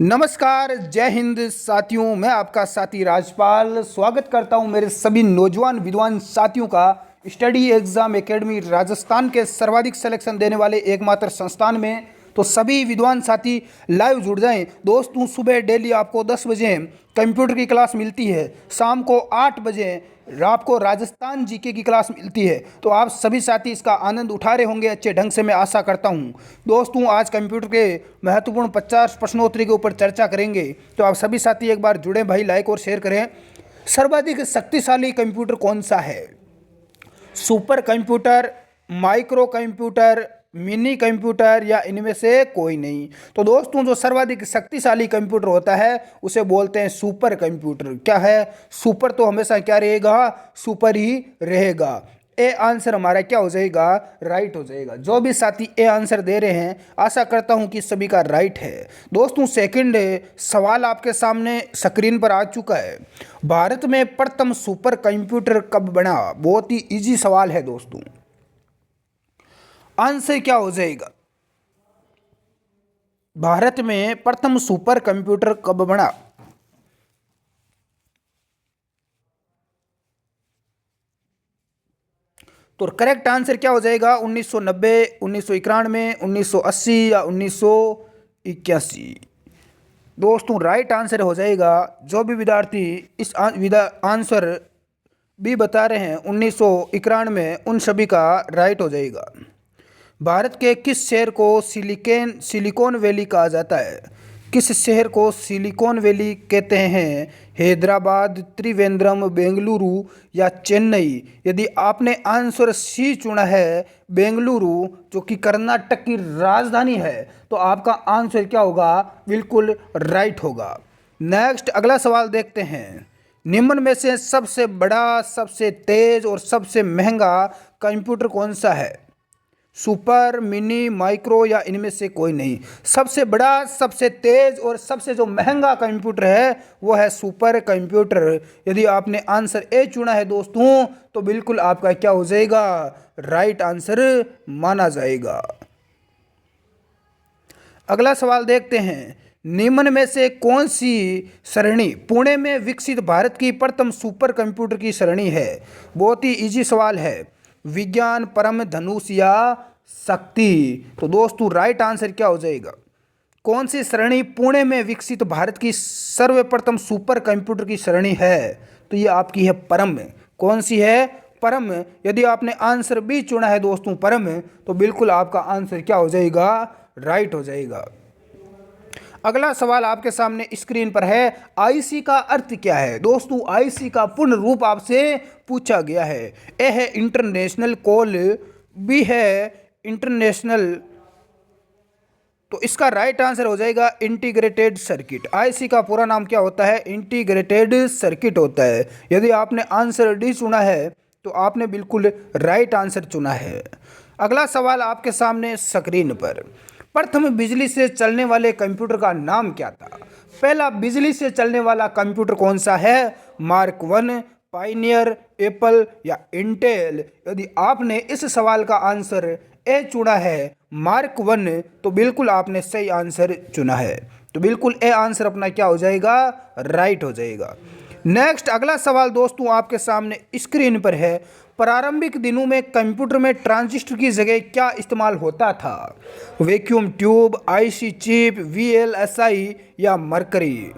नमस्कार, जय हिंद साथियों। मैं आपका साथी राजपाल स्वागत करता हूं मेरे सभी नौजवान विद्वान साथियों का स्टडी एग्जाम एकेडमी राजस्थान के सर्वाधिक सिलेक्शन देने वाले एकमात्र संस्थान में। तो सभी विद्वान साथी लाइव जुड़ जाएं। दोस्तों, सुबह डेली आपको 10 बजे कंप्यूटर की क्लास मिलती है, शाम को 8 बजे आपको राजस्थान जीके की क्लास मिलती है। तो आप सभी साथी इसका आनंद उठा रहे होंगे अच्छे ढंग से, मैं आशा करता हूं। दोस्तों, आज कंप्यूटर के महत्वपूर्ण 50 प्रश्नोत्तरी के ऊपर चर्चा करेंगे। तो आप सभी साथी एक बार जुड़े भाई, लाइक और शेयर करें। सर्वाधिक शक्तिशाली कंप्यूटर कौन सा है? Super computer, micro computer, mini computer या इनमें से कोई नहीं? तो दोस्तों, जो सर्वाधिक शक्तिशाली कंप्यूटर होता है उसे बोलते हैं सुपर कंप्यूटर। क्या है? सुपर तो हमेशा क्या रहेगा? सुपर ही रहेगा। ए आंसर हमारा क्या हो जाएगा? राइट हो जाएगा। जो भी साथी ए आंसर दे रहे हैं, आशा करता हूं कि सभी का राइट है। दोस्तों, सेकंड सवाल आपके सामने स्क्रीन पर आ चुका है। भारत में प्रथम सुपर कंप्यूटर कब बना? बहुत ही इजी सवाल है दोस्तों। आंसर क्या हो जाएगा? भारत में प्रथम सुपर कंप्यूटर कब बना? तो करेक्ट आंसर क्या हो जाएगा? 1990, 1991, 1980 या 1981? दोस्तों, राइट आंसर हो जाएगा। जो भी विद्यार्थी इस आंसर भी बता रहे हैं 1991, उन सभी का राइट हो जाएगा। भारत के किस शहर को सिलिकॉन वैली कहा जाता है? किस शहर को सिलिकॉन वैली कहते हैं? हैदराबाद, त्रिवेंद्रम, बेंगलुरु या चेन्नई? यदि आपने आंसर सी चुना है, बेंगलुरु, जो कि कर्नाटक की राजधानी है, तो आपका आंसर क्या होगा? बिल्कुल राइट होगा। नेक्स्ट अगला सवाल देखते हैं। निम्न में से सबसे बड़ा, सबसे तेज और सबसे महंगा कंप्यूटर कौन सा है? सुपर, मिनी, माइक्रो या इनमें से कोई नहीं? सबसे बड़ा, सबसे तेज और सबसे जो महंगा कंप्यूटर है वो है सुपर कंप्यूटर। यदि आपने आंसर ए चुना है दोस्तों, तो बिल्कुल आपका क्या हो जाएगा? राइट आंसर माना जाएगा। अगला सवाल देखते हैं। निम्न में से कौन सी सरणी पुणे में विकसित भारत की प्रथम सुपर कंप्यूटर की सरणी है? बहुत ही इजी सवाल है। विज्ञान, परम, धनुष या शक्ति? तो दोस्तों, राइट आंसर क्या हो जाएगा? कौन सी श्रेणी पुणे में विकसित भारत की सर्वप्रथम सुपर कंप्यूटर की श्रेणी है? तो ये आपकी है परम। कौन सी है? परम। यदि आपने आंसर बी चुना है दोस्तों, परम, तो बिल्कुल आपका आंसर क्या हो जाएगा? राइट हो जाएगा। अगला सवाल आपके सामने स्क्रीन पर है। आईसी का अर्थ क्या है? दोस्तों, आईसी का पूर्ण रूप आपसे पूछा गया है। ए है इंटरनेशनल कॉल, बी है इंटरनेशनल, तो इसका राइट आंसर हो जाएगा इंटीग्रेटेड सर्किट। आईसी का पूरा नाम क्या होता है? इंटीग्रेटेड सर्किट होता है। यदि आपने आंसर डी चुना है, तो आपने बिल्कुल राइट आंसर चुना है। अगला सवाल आपके सामने स्क्रीन पर। प्रथम बिजली से चलने वाले कंप्यूटर का नाम क्या था? पहला बिजली से चलने वाला कंप्यूटर कौन सा है? मार्क 1, पाइनियर, एप्पल या इंटेल? यदि आपने इस सवाल का आंसर ए चुना है, मार्क 1, तो बिल्कुल आपने सही आंसर चुना है। तो बिल्कुल ए आंसर अपना क्या हो जाएगा? राइट हो जाएगा। नेक्स्ट अगला सवाल दोस्तों आपके सामने स्क्रीन पर है। प्रारंभिक दिनों में कंप्यूटर में ट्रांजिस्टर की जगह क्या इस्तेमाल होता था? Vacuum tube, IC chip, VLSI या मरकरी?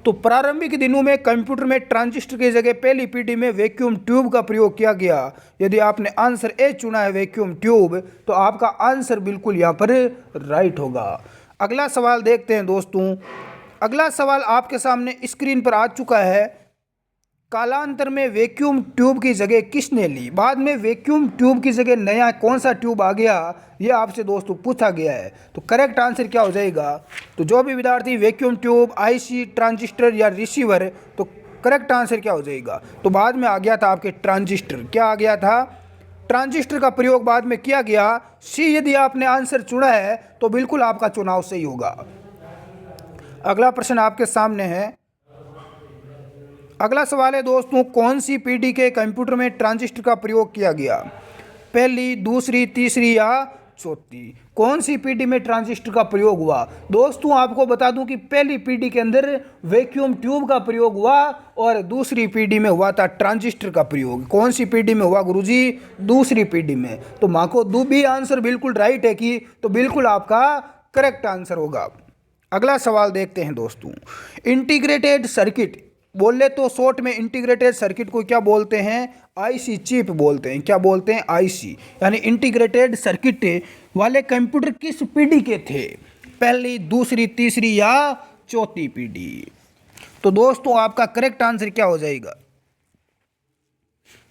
तो प्रारंभिक दिनों में कंप्यूटर में ट्रांजिस्टर की जगह पहली पीढ़ी में वैक्यूम ट्यूब का प्रयोग किया गया। यदि आपने आंसर ए चुना है वैक्यूम ट्यूब, तो आपका आंसर बिल्कुल यहाँ पर राइट होगा। अगला सवाल देखते हैं दोस्तों। अगला सवाल आपके सामने स्क्रीन पर आ चुका है। कालांतर में वैक्यूम ट्यूब की जगह किसने ली? बाद में वैक्यूम ट्यूब की जगह नया कौन सा ट्यूब आ गया, ये आपसे दोस्तों पूछा गया है। तो करेक्ट आंसर क्या हो जाएगा? तो जो भी विद्यार्थी वैक्यूम ट्यूब, आईसी, ट्रांजिस्टर या रिसीवर, तो करेक्ट आंसर क्या हो जाएगा? तो बाद में आ गया था आपके ट्रांजिस्टर। क्या आ गया था? ट्रांजिस्टर का प्रयोग बाद में किया गया। सी यदि आपने आंसर चुना है, तो बिल्कुल आपका चुनाव सही होगा। अगला प्रश्न आपके सामने है। अगला सवाल है दोस्तों, कौन सी पीढ़ी के कंप्यूटर में ट्रांजिस्टर का प्रयोग किया गया? पहली, दूसरी, तीसरी या चौथी। कौन सी पीढ़ी में ट्रांजिस्टर का प्रयोग हुआ? दोस्तों आपको बता दूं कि पहली पीढ़ी के अंदर वैक्यूम ट्यूब का प्रयोग हुआ और दूसरी पीढ़ी में हुआ था ट्रांजिस्टर का प्रयोग। कौन सी पीढ़ी में हुआ गुरुजी? दूसरी पीढ़ी में। तो माँ को दो भी आंसर बिल्कुल राइट है कि, तो बिल्कुल आपका करेक्ट आंसर होगा। अगला सवाल देखते हैं दोस्तों। इंटीग्रेटेड सर्किट, बोले तो शॉर्ट में इंटीग्रेटेड सर्किट को क्या बोलते हैं? आईसी चिप बोलते हैं। क्या बोलते हैं? आईसी, यानी इंटीग्रेटेड सर्किट वाले कंप्यूटर किस पीढ़ी के थे? पहली, दूसरी, तीसरी या चौथी पीढ़ी? तो दोस्तों आपका करेक्ट आंसर क्या हो जाएगा?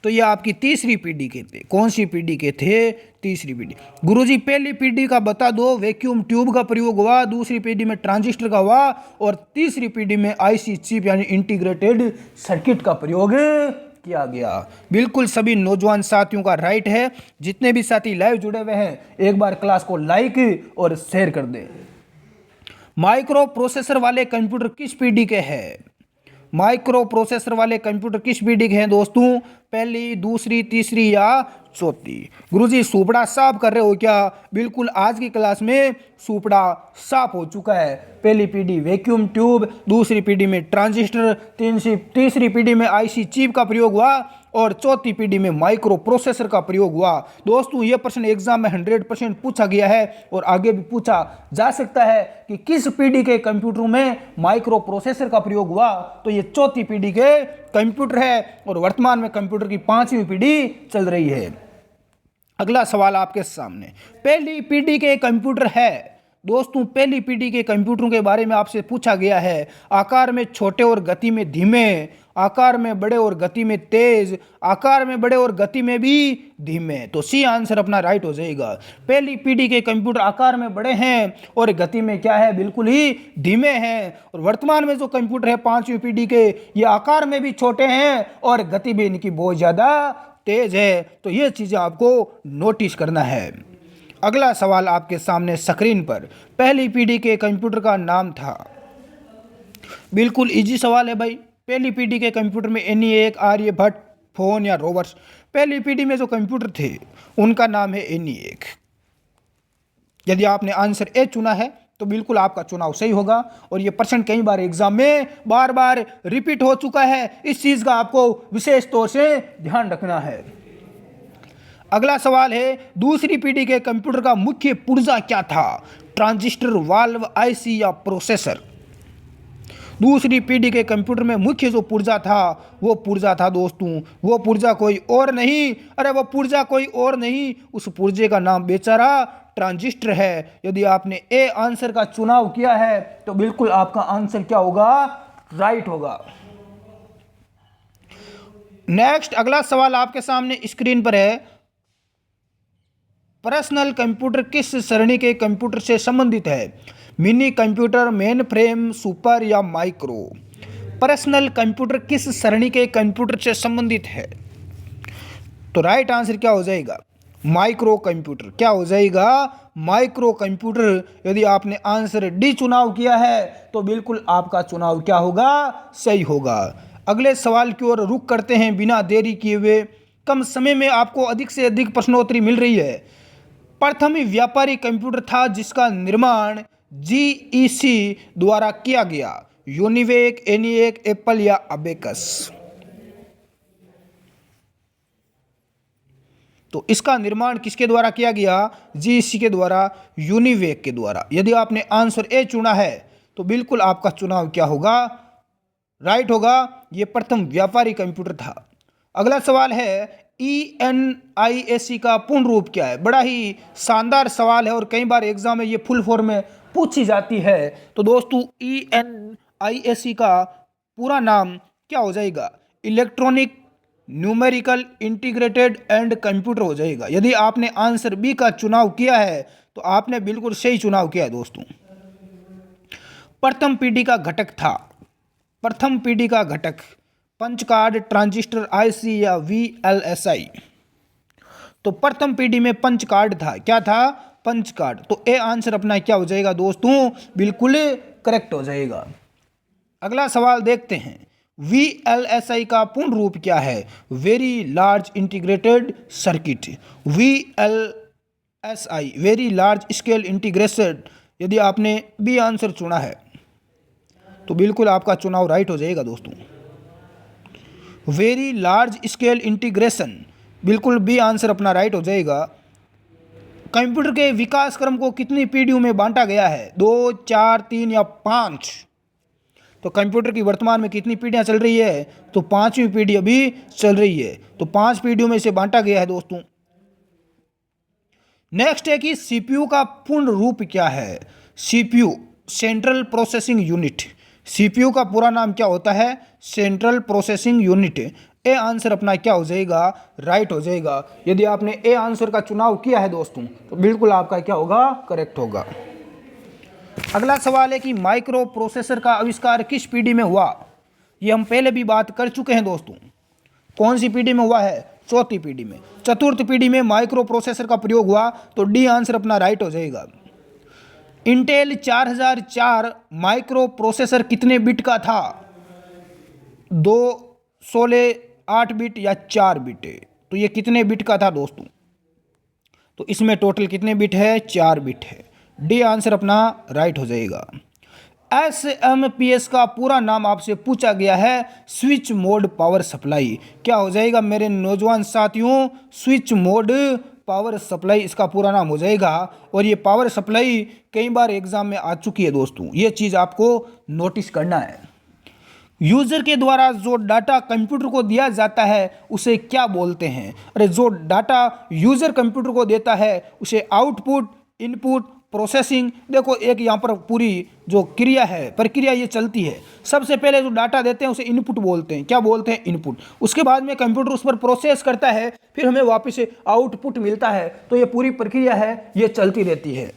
तो ये आपकी तीसरी पीढ़ी के थे। कौन सी पीढ़ी के थे? तीसरी पीढ़ी। गुरुजी पहली पीढ़ी का बता दो। वैक्यूम ट्यूब का प्रयोग हुआ, दूसरी पीढ़ी में ट्रांजिस्टर का हुआ और तीसरी पीढ़ी में आईसी चिप यानी इंटीग्रेटेड सर्किट का प्रयोग किया गया। बिल्कुल सभी नौजवान साथियों का राइट है। जितने भी साथी लाइव जुड़े हुए हैं एक बार क्लास को लाइक और शेयर कर दें। माइक्रो प्रोसेसर वाले कंप्यूटर किस पीढ़ी के हैं? माइक्रो प्रोसेसर वाले कंप्यूटर किस पीढ़ी के हैं दोस्तों? पहली, दूसरी, तीसरी या चौथी? गुरुजी सुपड़ा साफ कर रहे हो क्या? बिल्कुल आज की क्लास में सुपड़ा साफ हो चुका है। पहली पीढ़ी वैक्यूम ट्यूब, दूसरी पीढ़ी में ट्रांजिस्टर, तीसरी पीढ़ी में आईसी चिप का प्रयोग हुआ और चौथी पीढ़ी में माइक्रो प्रोसेसर का प्रयोग हुआ। दोस्तों ये प्रश्न एग्जाम में 100% पूछा गया है और आगे भी पूछा जा सकता है कि किस पीढ़ी के कंप्यूटर में माइक्रो प्रोसेसर का प्रयोग हुआ। तो ये चौथी पीढ़ी के कंप्यूटर है और वर्तमान में कंप्यूटर की 5वीं पीढ़ी चल रही है। अगला सवाल आपके सामने, पहली पीढ़ी के कंप्यूटर है। दोस्तों पहली पीढ़ी के कंप्यूटरों के बारे में आपसे पूछा गया है। आकार में छोटे और गति में धीमे, आकार में बड़े और गति में तेज, आकार में बड़े और गति में भी धीमे। तो सी आंसर अपना राइट हो जाएगा। पहली पीढ़ी के कंप्यूटर आकार में बड़े हैं और गति में क्या है? बिल्कुल ही धीमे हैं। और वर्तमान में जो कंप्यूटर है 5वीं पीढ़ी के, ये आकार में भी छोटे हैं और गति भी इनकी बहुत ज़्यादा तेज है। तो ये चीज़ें आपको नोटिस करना है। अगला सवाल आपके सामने स्क्रीन पर, पहली पीढ़ी के कंप्यूटर का नाम था। बिल्कुल इजी सवाल है भाई। पहली पीढ़ी के कंप्यूटर में ENIAC, आर्यभट्ट, फोन या रोवर्स। पहली पीढ़ी में जो कंप्यूटर थे उनका नाम है ENIAC। यदि आपने आंसर ए चुना है तो बिल्कुल आपका चुनाव सही होगा। और ये प्रश्न कई बार एग्जाम में बार बार रिपीट हो चुका है। इस चीज का आपको विशेष तौर से ध्यान रखना है। अगला सवाल है, दूसरी पीढ़ी के कंप्यूटर का मुख्य पुर्जा क्या था? ट्रांजिस्टर, वाल्व, आईसी या प्रोसेसर? दूसरी पीढ़ी के कंप्यूटर में मुख्य जो पुर्जा था वो पुर्जा था दोस्तों, वो पुर्जा कोई और नहीं, अरे वो पुर्जा कोई और नहीं, उस पुर्जे का नाम बेचारा ट्रांजिस्टर है। यदि आपने ए आंसर का चुनाव किया है तो बिल्कुल आपका आंसर क्या होगा? राइट होगा। नेक्स्ट अगला सवाल आपके सामने स्क्रीन पर है, पर्सनल कंप्यूटर किस श्रेणी के कंप्यूटर से संबंधित है? Mini computer, main frame, super या माइक्रो? पर्सनल कंप्यूटर किस श्रेणी के कंप्यूटर से संबंधित है? तो राइट आंसर क्या हो जाएगा? Micro computer. क्या हो जाएगा? Micro computer. यदि आपने आंसर डी चुनाव किया है तो बिल्कुल आपका चुनाव क्या होगा? सही होगा। अगले सवाल की ओर रुख करते हैं बिना देरी किए हुए। कम समय में आपको अधिक से अधिक प्रश्नोत्तरी मिल रही है। प्रथम व्यापारी कंप्यूटर था जिसका निर्माण GEC द्वारा किया गया? यूनिवेक, ENIAC, एप्पल या अबेकस? तो इसका निर्माण किसके द्वारा किया गया? GEC के द्वारा, यूनिवेक के द्वारा। यदि आपने आंसर ए चुना है तो बिल्कुल आपका चुनाव क्या होगा? राइट होगा। यह प्रथम व्यापारी कंप्यूटर था। अगला सवाल है, ENIAC का पूर्ण रूप क्या है? बड़ा ही शानदार सवाल है और कई बार एग्जाम में ये फुल फॉर्म में पूछी जाती है। तो दोस्तों ENIAC का पूरा नाम क्या हो जाएगा? Electronic numerical integrated and computer हो जाएगा। यदि आपने आंसर बी का चुनाव किया है तो आपने बिल्कुल सही चुनाव किया है दोस्तों। प्रथम पीढ़ी का घटक था। प्रथम पीढ़ी का घटक पंच कार्ड, ट्रांजिस्टर, आईसी या VLSI? तो प्रथम पीढ़ी में पंच कार्ड था। क्या था? Punch card. तो ए आंसर अपना क्या हो जाएगा दोस्तों? बिल्कुल करेक्ट हो जाएगा। अगला सवाल देखते हैं, VLSI का पूर्ण रूप क्या है? Very large integrated circuit. SI very large scale integrated. यदि आपने बी आंसर चुना है तो बिल्कुल आपका चुनाव राइट हो जाएगा दोस्तों। वेरी लार्ज स्केल इंटीग्रेशन, बिल्कुल बी आंसर अपना राइट हो जाएगा। कंप्यूटर के विकास क्रम को कितनी पीढ़ियों में बांटा गया है? 2, 4, 3 या 5? तो कंप्यूटर की वर्तमान में कितनी पीढ़ियां चल रही है? तो 5वीं पीढ़ी अभी चल रही है, तो 5 पीढ़ियों में इसे बांटा गया है दोस्तों। नेक्स्ट है कि सीपीयू का पूर्ण रूप क्या है? CPU central processing unit. CPU का पूरा नाम क्या होता है? Central processing unit. A answer अपना क्या हो जाएगा? राइट हो जाएगा। यदि आपने ए आंसर का चुनाव किया है दोस्तों तो बिल्कुल आपका क्या होगा? करेक्ट होगा। अगला सवाल है कि माइक्रो प्रोसेसर का आविष्कार किस पीढ़ी में हुआ? ये हम पहले भी बात कर चुके हैं दोस्तों। कौन सी पीढ़ी में हुआ है? चौथी पीढ़ी में। चतुर्थ पीढ़ी में माइक्रो प्रोसेसर का प्रयोग हुआ, तो डी आंसर अपना राइट हो जाएगा। इंटेल 4004 माइक्रो प्रोसेसर कितने बिट का था? 2, 16, 8 बिट या 4 बिट? तो ये कितने बिट का था दोस्तों? तो इसमें टोटल कितने बिट है? 4 बिट है। डी आंसर अपना राइट हो जाएगा। SMPS का पूरा नाम आपसे पूछा गया है, स्विच मोड पावर सप्लाई। क्या हो जाएगा मेरे नौजवान साथियों? स्विच मोड पावर सप्लाई इसका पूरा नाम हो जाएगा। और ये पावर सप्लाई कई बार एग्जाम में आ चुकी है दोस्तों, ये चीज़ आपको नोटिस करना है। यूजर के द्वारा जो डाटा कंप्यूटर को दिया जाता है उसे क्या बोलते हैं? अरे जो डाटा यूजर कंप्यूटर को देता है उसे आउटपुट, इनपुट, प्रोसेसिंग। देखो एक यहाँ पर पूरी जो क्रिया है, प्रक्रिया ये चलती है। सबसे पहले जो डाटा देते हैं उसे इनपुट बोलते हैं। क्या बोलते हैं? इनपुट। उसके बाद में कंप्यूटर उस पर प्रोसेस करता है, फिर हमें वापस से आउटपुट मिलता है। तो ये पूरी प्रक्रिया है, ये चलती रहती है।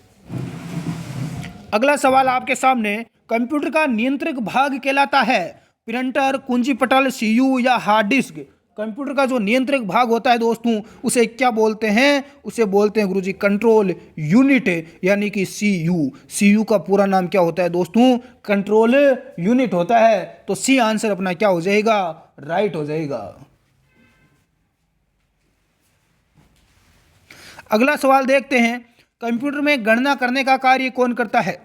अगला सवाल आपके सामने, कंप्यूटर का नियंत्रक भाग कहलाता है प्रिंटर, कुंजी पटल, सीयू या हार्ड डिस्क? कंप्यूटर का जो नियंत्रक भाग होता है दोस्तों उसे क्या बोलते हैं? उसे बोलते हैं गुरुजी कंट्रोल यूनिट, यानी कि सीयू। सीयू का पूरा नाम क्या होता है दोस्तों? कंट्रोल यूनिट होता है। तो सी आंसर अपना क्या हो जाएगा? राइट हो जाएगा। अगला सवाल देखते हैं, कंप्यूटर में गणना करने का कार्य कौन करता है?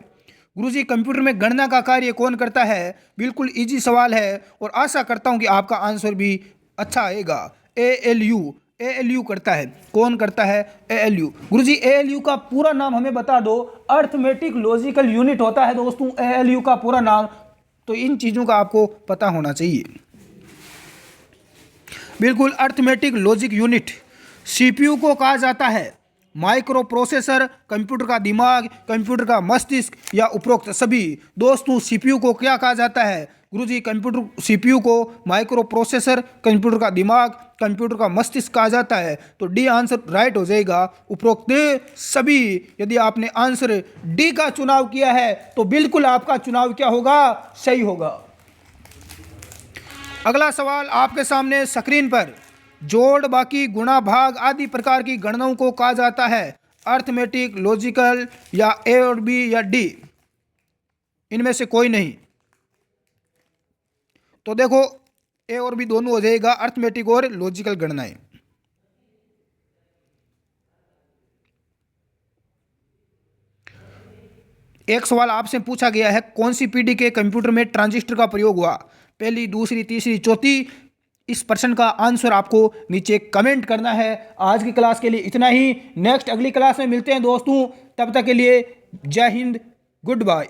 गुरुजी कंप्यूटर में गणना का कार्य कौन करता है? बिल्कुल इजी सवाल है और आशा करता हूं कि आपका आंसर भी अच्छा आएगा। ALU करता है। कौन करता है? ALU। गुरुजी ALU का पूरा नाम हमें बता दो। अर्थमेटिक लॉजिकल यूनिट होता है दोस्तों ALU का पूरा नाम। तो इन चीज़ों का आपको पता होना चाहिए। बिल्कुल अर्थमेटिक लॉजिक यूनिट। CPU को कहा जाता है माइक्रो प्रोसेसर, कंप्यूटर का दिमाग, कंप्यूटर का मस्तिष्क या उपरोक्त सभी? दोस्तों CPU को क्या कहा जाता है? गुरुजी कंप्यूटर CPU को माइक्रो प्रोसेसर, कंप्यूटर का दिमाग, कंप्यूटर का मस्तिष्क कहा जाता है। तो डी आंसर राइट हो जाएगा, उपरोक्त सभी। यदि आपने आंसर डी का चुनाव किया है तो बिल्कुल आपका चुनाव क्या होगा? सही होगा। अगला सवाल आपके सामने स्क्रीन पर, जोड़, बाकी, गुणा, भाग आदि प्रकार की गणनाओं को कहा जाता है अर्थमेटिक, लॉजिकल या ए और बी या डी? इनमें से कोई नहीं। तो देखो ए और बी दोनों हो जाएगा, अर्थमेटिक और लॉजिकल गणनाएं। एक सवाल आपसे पूछा गया है, कौन सी पीढ़ी के कंप्यूटर में ट्रांजिस्टर का प्रयोग हुआ? पहली, दूसरी, तीसरी, चौथी? इस प्रश्न का आंसर आपको नीचे कमेंट करना है। आज की क्लास के लिए इतना ही। नेक्स्ट अगली क्लास में मिलते हैं दोस्तों। तब तक के लिए जय हिंद, गुड बाय।